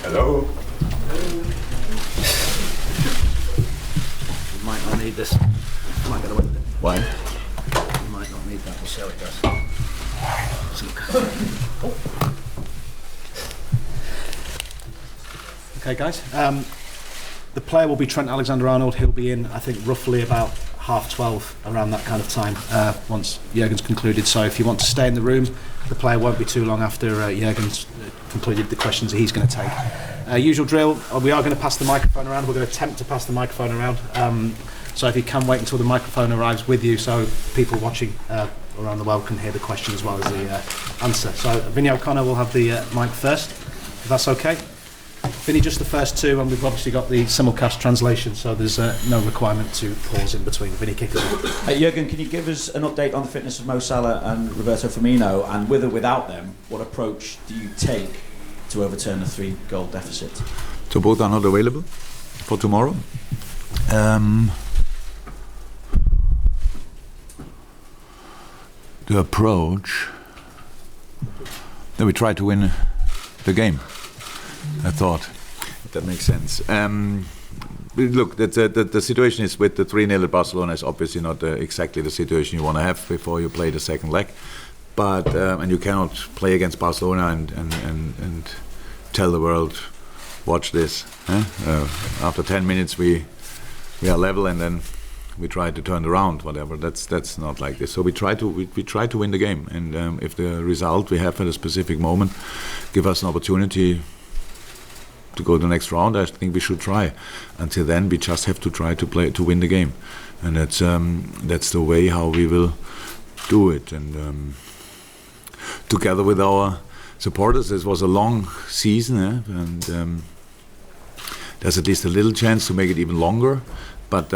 Hello. You might not need this. I might get away with it. Why? You might not need that. We'll see how it goes. Okay, guys. The player will be Trent Alexander-Arnold. He'll be in, I think, roughly about 12:30, around that kind of time, once Jurgen's concluded. So if you want to stay in the room, the player won't be too long after Jurgen's completed the questions that he's going to take. Usual drill, we are going to pass the microphone around. We're going to attempt to pass the microphone around. So if you can wait until the microphone arrives with you, so people watching around the world can hear the question as well as the answer. So Vinny O'Connor will have the mic first, if that's okay. Vinny, just the first two, and we've obviously got the simulcast translation, so there's no requirement to pause in between. Vinny, kick it off. Jurgen, can you give us an update on the fitness of Mo Salah and Roberto Firmino, and with or without them, what approach do you take to overturn a 3-goal deficit? So both are not available for tomorrow. The approach, then we try to win the game. I thought, if that makes sense. Look, the situation is with the 3-0 at Barcelona is obviously not exactly the situation you want to have before you play the second leg. But and you cannot play against Barcelona and tell the world, watch this. After 10 minutes we are level and then we try to turn around. Whatever. That's not like this. So we try to win the game. And if the result we have at a specific moment give us an opportunity to go to the next round, I think we should try. Until then, we just have to try to win the game, and that's the way how we will do it. And together with our supporters, this was a long season, and there's at least a little chance to make it even longer. But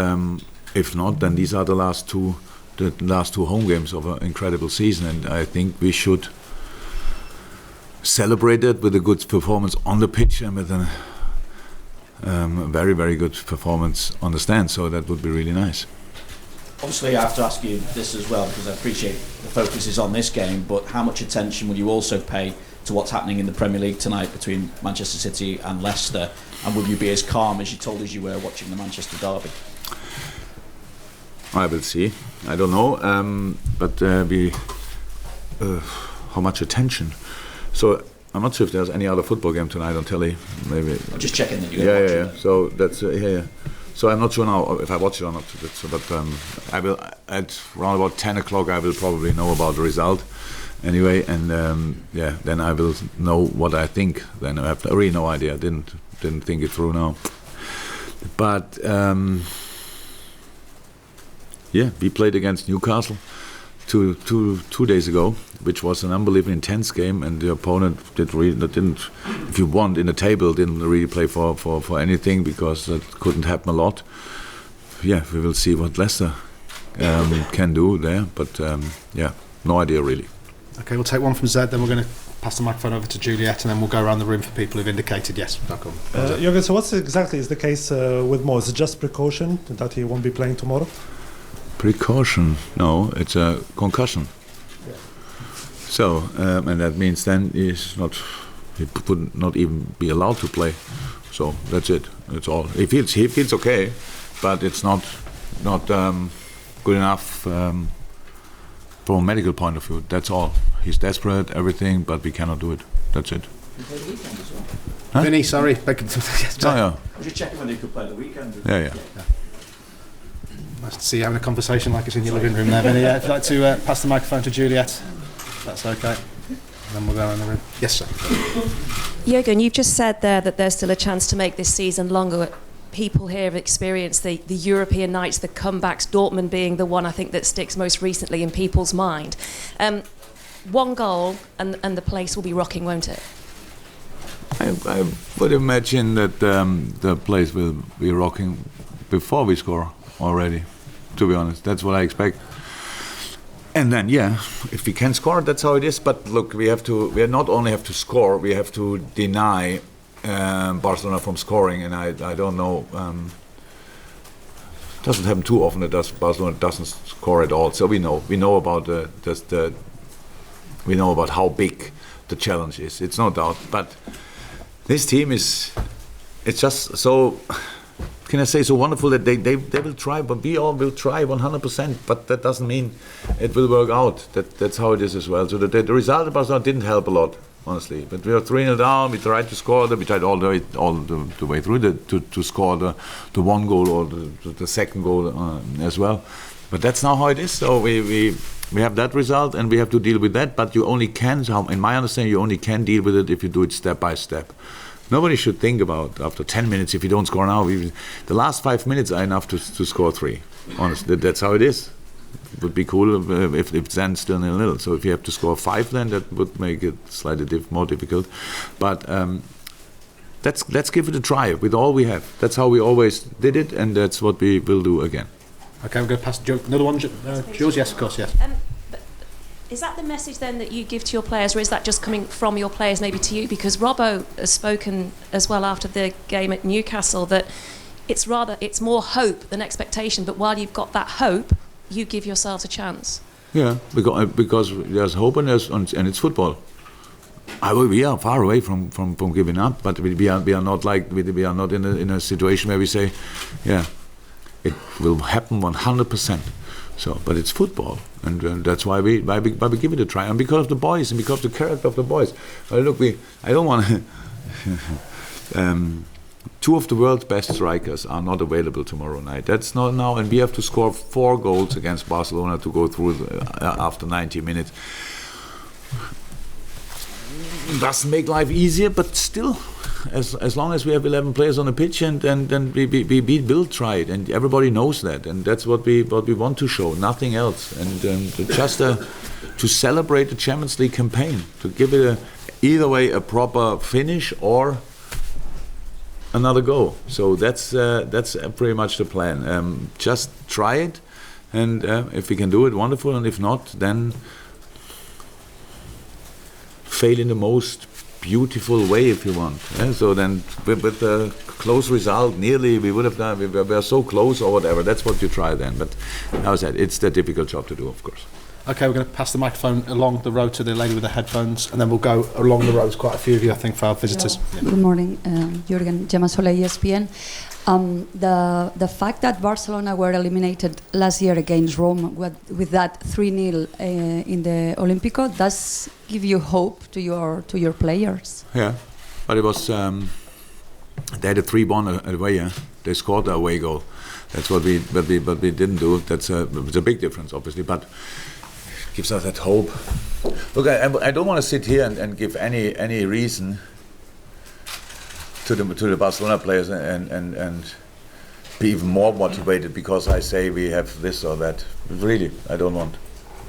if not, then these are the last two home games of an incredible season, and I think we should celebrated with a good performance on the pitch and with a very, very good performance on the stand. So that would be really nice. Obviously, I have to ask you this as well, because I appreciate the focus is on this game, but how much attention will you also pay to what's happening in the Premier League tonight between Manchester City and Leicester? And will you be as calm as you told us you were watching the Manchester derby? I will see. I don't know. But how much attention? So I'm not sure if there's any other football game tonight on telly. Maybe. I'm just checking that you. Yeah. So that's yeah. So I'm not sure now if I watch it or not. But I will at around about 10 o'clock. I will probably know about the result. Anyway, and then I will know what I think. Then I have really no idea. I didn't think it through now. But we played against Newcastle two days ago, which was an unbelievably intense game, and the opponent didn't, if you want, in the table, didn't really play for anything, because that couldn't happen a lot. Yeah, we will see what Leicester can do there, but no idea really. Okay, we'll take one from Zed, then we're going to pass the microphone over to Juliet, and then we'll go around the room for people who've indicated yes. Jurgen, so what exactly is the case with Mo? Is it just precaution that he won't be playing tomorrow? Precaution? No, it's a concussion. Yeah. So, and that means then he would not even be allowed to play. So that's it. That's all. He feels okay, but it's not good enough from a medical point of view. That's all. He's desperate, everything, but we cannot do it. That's it. You play the weekend as well. Huh? Vinny, sorry. Oh, yeah. I was just checking whether you could play the weekend. Yeah. Nice to see you having a conversation like it's in your living room there, Vinny. If you'd like to pass the microphone to Juliet, that's okay. And then we'll go around the room. Yes, sir. Jurgen, you've just said there that there's still a chance to make this season longer. People here have experienced the European nights, the comebacks, Dortmund being the one I think that sticks most recently in people's mind. One goal and the place will be rocking, won't it? I would imagine that the place will be rocking before we score already, to be honest. That's what I expect. And then, if we can score, that's how it is. But look, we not only have to score, we have to deny Barcelona from scoring. And I don't know, it doesn't happen too often that Barcelona doesn't score at all. So we know about we know about how big the challenge is. It's no doubt. But This team it's just so, can I say, so wonderful that they will try, but we all will try 100%, but that doesn't mean it will work out. That's how it is as well. So the result of Barcelona didn't help a lot, honestly. But we were 3-0 down, we tried to score, we tried all the way through to score the one goal or the second goal as well. But that's now how it is. So we have that result and we have to deal with that, but you only can, in my understanding, you only can deal with it if you do it step by step. Nobody should think about after 10 minutes, if you don't score now, the last 5 minutes are enough to score 3. Honestly, that's how it is. It would be cool if it's then still 0-0. So if you have to score 5, then that would make it slightly more difficult. But let's give it a try with all we have. That's how we always did it, and that's what we will do again. Okay, we're going to pass Joe. Another one, Jules? Yes, of course, yes. Is that the message then that you give to your players, or is that just coming from your players maybe to you? Because Robbo has spoken as well after the game at Newcastle that it's more hope than expectation, but while you've got that hope, you give yourselves a chance. Yeah, because there's hope and it's football. We are far away from giving up, but we are not in a situation where we say, yeah, it will happen 100%. So, but it's football, and that's why we give it a try, and because of the boys and because of the character of the boys. Look, I don't want to. 2 of the world's best strikers are not available tomorrow night. That's not now, and we have to score 4 goals against Barcelona to go through after 90 minutes. It doesn't make life easier, but still, as long as we have 11 players on the pitch, and we will try it, and everybody knows that, and that's what we want to show, nothing else, and just to celebrate the Champions League campaign, to give it either way a proper finish or another go. So that's pretty much the plan. Just try it, and if we can do it, wonderful, and if not, then fail in the most beautiful way if you want. So then with the close result, nearly we would have done, we were so close or whatever, that's what you try then. But as I said, it's the difficult job to do, of course. Okay, we're going to pass the microphone along the road to the lady with the headphones, and then we'll go along the road. There's quite a few of you, I think, for our visitors. Yeah. Good morning, Jurgen. Gemma Soler, ESPN. The fact that Barcelona were eliminated last year against Rome with that 3-0 in the Olympico does give you hope to your players. Yeah, but it was they had a 3-1 away. Yeah? They scored the away goal. That's what we didn't do. It's a big difference, obviously, but gives us that hope. Look, I don't want to sit here and give any reason to the Barcelona players and be even more motivated because I say we have this or that. Really, I don't want.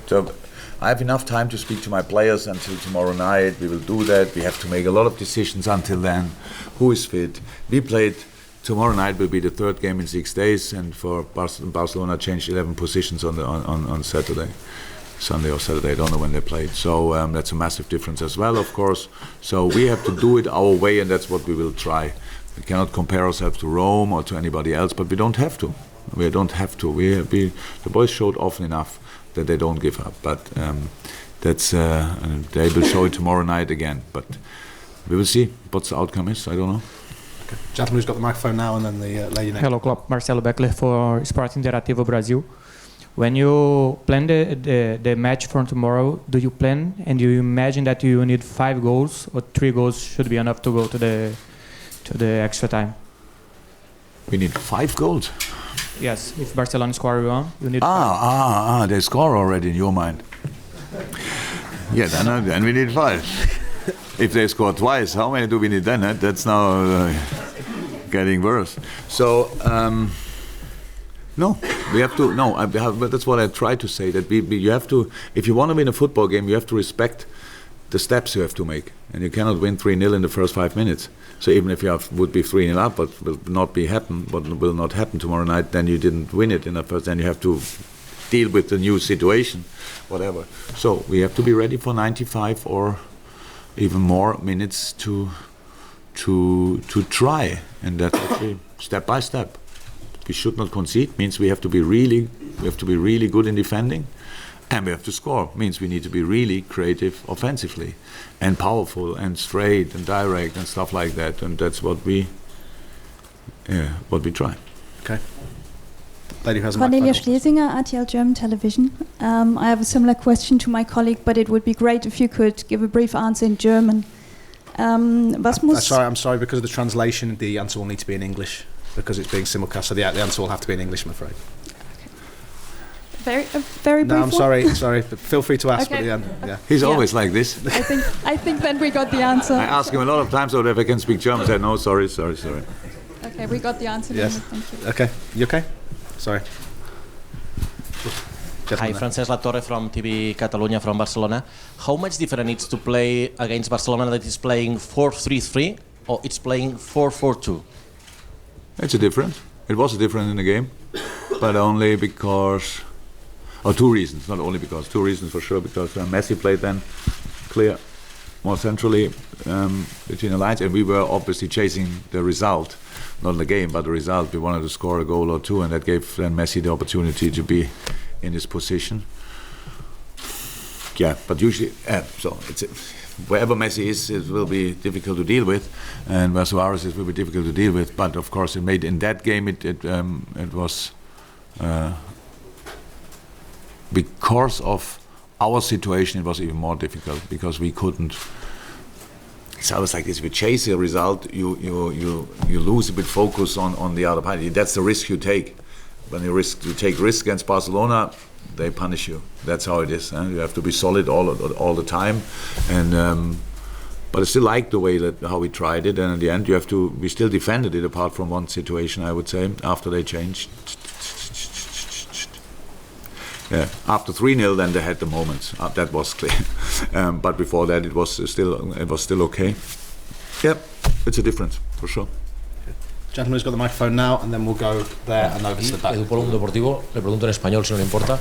So I have enough time to speak to my players until tomorrow night. We will do that. We have to make a lot of decisions until then. Who is fit? We played. Tomorrow night will be the 3rd game in 6 days, and for Barcelona changed 11 positions on Saturday. Sunday or Saturday, I don't know when they played. So that's a massive difference as well, of course. So we have to do it our way, and that's what we will try. We cannot compare ourselves to Rome or to anybody else, but we don't have to. We don't have to. The boys showed often enough that they don't give up. But they will show it tomorrow night again. But we will see what the outcome is. I don't know. Okay. Gentleman who's got the microphone now, and then the lady next. Hello, Klopp. Marcelo Beckler for Sport Interativo Brasil. When you plan the match for tomorrow, do you plan and do you imagine that you need 5 goals or 3 goals should be enough to go to the extra time? We need 5 goals. Yes, if Barcelona score 1, you need 5. They score already in your mind. Yeah, then we need 5. If they score twice, how many do we need then? That's now getting worse. So. No, we have to. No, but that's what I try to say. That you have to. If you want to win a football game, you have to respect the steps you have to make, and you cannot win 3-0 in the first 5 minutes. So even if you would be 3-0 up, but will not happen tomorrow night, then you didn't win it in the first. Then you have to deal with the new situation, whatever. So we have to be ready for 95 or even more minutes to try, and that's actually step by step. We should not concede. Means we have to be really good in defending, And we have to score. Means we need to be really creative offensively and powerful and straight and direct and stuff like that. And that's what we try. Okay. Lady who has a Cornelia microphone. Schlesinger, RTL German Television. I have a similar question to my colleague, but it would be great if you could give a brief answer in German. Was muss... I'm sorry, because of the translation, the answer will need to be in English, because it's being simulcast, so the answer will have to be in English, I'm afraid. Very brief. No, I'm one? sorry, but feel free to ask. Okay. But yeah. He's always like this. I think then we got the answer. I ask him a lot of times if I can speak German. I said, no, sorry. Okay, we got the answer. Yes. Thank you. Okay, you okay? Sorry. Hi, Francesc Latorre from TV Catalunya from Barcelona. How much different it's to play against Barcelona that is playing 4-3-3 or it's playing 4-4-2? It's a difference. It was a difference in the game, but only because, or two reasons, not only because, two reasons for sure, because Messi played then clear, more centrally between the lines, and we were obviously chasing the result, not the game, but the result. We wanted to score a goal or two, and that gave then Messi the opportunity to be in his position. Yeah, but usually, so it's wherever Messi is, it will be difficult to deal with, and where Suarez is, will be difficult to deal with. But of course, it made in that game it was because of our situation, it was even more difficult because we couldn't. It's always like this: if you chase a result, you lose a bit focus on the other party. That's the risk you take. When you take risk against Barcelona, they punish you. That's how it is. You have to be solid all the time, and but I still like the way how we tried it. And in the end, we still defended it, apart from one situation, I would say, after they changed. Yeah, after 3-0, then they had the moments. That was clear. But before that, it was still okay. Yeah, it's a difference for sure. Gentleman who's got the microphone now, and then we'll go there and over to the back. Edu por Mundo Deportivo, le pregunto en español si no le importa.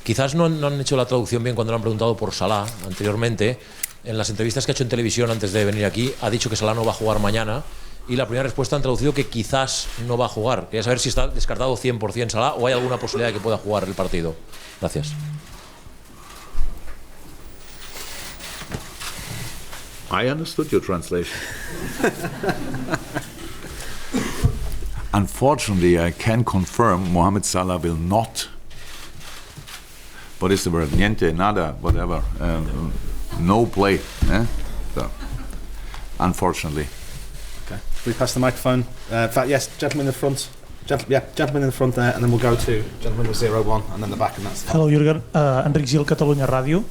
Quizás no han hecho la traducción bien cuando le han preguntado por Salah anteriormente. En las entrevistas que ha hecho en televisión antes de venir aquí, ha dicho que Salah no va a jugar mañana. Y la primera respuesta han traducido que quizás no va a jugar. Quería saber si está descartado 100% Salah o hay alguna posibilidad de que pueda jugar el partido. Gracias. I understood your translation. Unfortunately, I can confirm Mohamed Salah will not. What is the word? Niente, nada, whatever. No play. So, unfortunately. Okay. We pass the microphone. In fact, yes, gentleman in the front. Gentleman in the front there, and then we'll go to gentleman with 01, and then the back, and that's the Hello, Jurgen. Enric Gil, Catalunya Radio.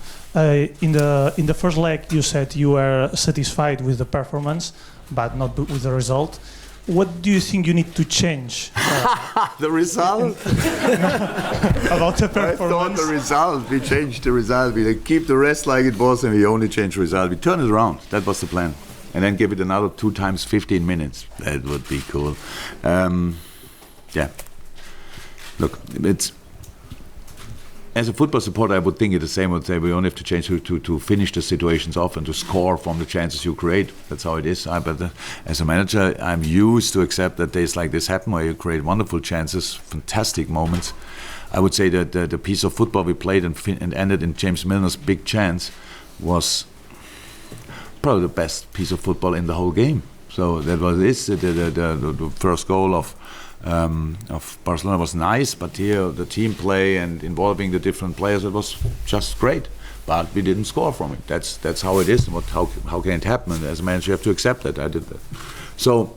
In the first leg, you said you were satisfied with the performance, but not with the result. What do you think you need to change? The result? About the performance? I thought the result. We changed the result. We keep the rest like it was, and we only change the result. We turn it around. That was the plan. And then give it another 2 times 15 minutes. That would be cool. Yeah. Look, it's... As a football supporter, I would think it the same. I would say we only have to change to finish the situations off and to score from the chances you create. That's how it is. But as a manager, I'm used to accept that days like this happen where you create wonderful chances, fantastic moments. I would say that the piece of football we played and ended in James Milner's big chance was probably the best piece of football in the whole game. So that was this. The first goal of Barcelona was nice, but here the team play and involving the different players, it was just great. But we didn't score from it. That's how it is. How can it happen? And as a manager, you have to accept that. I did that. So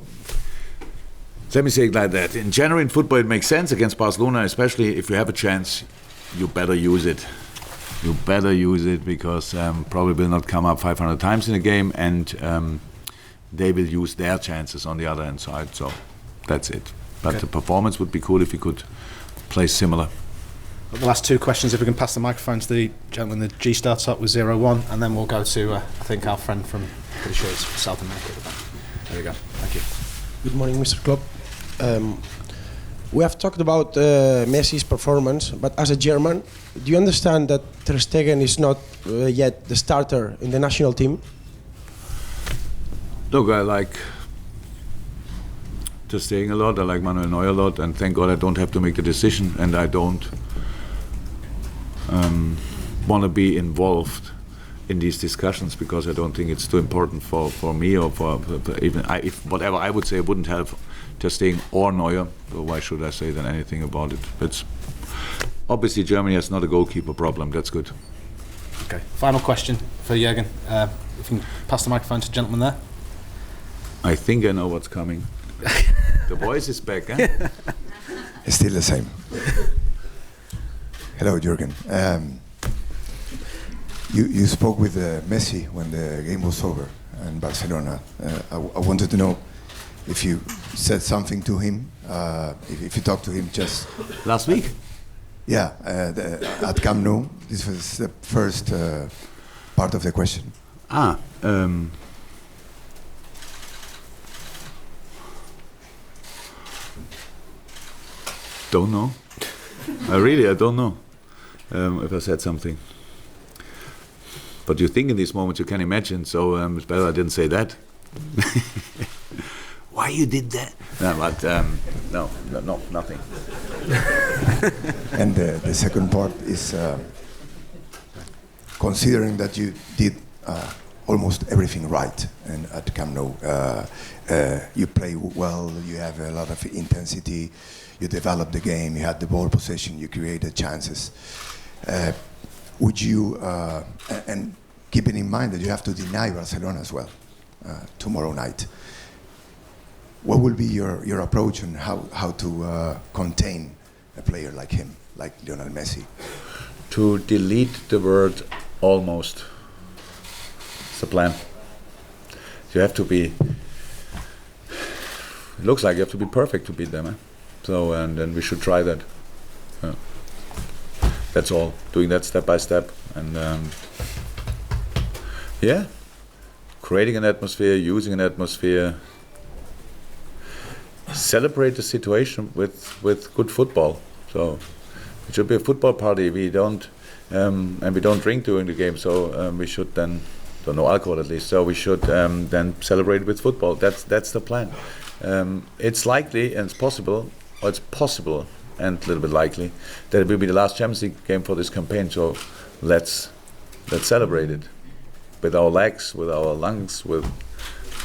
let me say it like that. In general, in football, it makes sense against Barcelona, especially if you have a chance. You better use it. You better use it because probably will not come up 500 times in a game, and they will use their chances on the other hand side. So that's it. But the performance would be cool if you could play similar. The last 2 questions, if we can pass the microphone to the gentleman. The G starts up with 01, and then we'll go to, I think, our friend from, pretty sure it's South America. There we go. Thank you. Good morning, Mr. Klopp. We have talked about Messi's performance, but as a German, do you understand that Ter Stegen is not yet the starter in the national team? Look, I like Ter Stegen a lot, I like Manuel Neuer a lot, and thank God I don't have to make the decision, and I don't want to be involved in these discussions, because I don't think it's too important for me, or for even if whatever I would say wouldn't help Ter Stegen or Neuer. So why should I say then anything about it? It's obviously Germany has not a goalkeeper problem. That's good. Okay. Final question for Jurgen. If you can pass the microphone to the gentleman there. I think I know what's coming. The voice is back, eh? It's still the same. Hello, Jurgen. You spoke with Messi when the game was over in Barcelona. I wanted to know if you said something to him, if you talked to him just... Last week? Yeah, at Camp Nou. This was the first part of the question. Don't know. I don't know if I said something. But you think in these moments you can imagine, so it's better I didn't say that. Why you did that? No, but no, nothing. And the second part is considering that you did almost everything right and at Camp Nou. You play well, you have a lot of intensity, you develop the game, you had the ball possession, you created chances. Would you, and keeping in mind that you have to deny Barcelona as well tomorrow night, what will be your approach on how to contain a player like him, like Lionel Messi? To delete the word almost. It's the plan. You have to be, it looks like you have to be perfect to beat them. Eh? So, and then we should try that. That's all. Doing that step by step. And creating an atmosphere, using an atmosphere. Celebrate the situation with good football. So it should be a football party. We don't and we don't drink during the game. So we should then, no alcohol at least. So we should then celebrate with football. That's the plan. It's likely and it's possible, and a little bit likely, that it will be the last Champions League game for this campaign. So let's celebrate it with our legs, with our lungs, with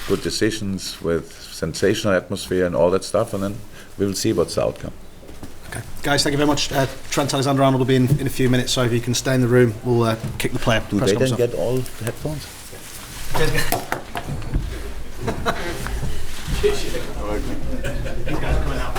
good decisions, with sensational atmosphere and all that stuff, and then we will see what's the outcome. Okay, guys, thank you very much. Trent Alexander-Arnold will be in a few minutes, so if you can stay in the room, we'll kick the player. Do they then get all the headphones? These guys are coming out.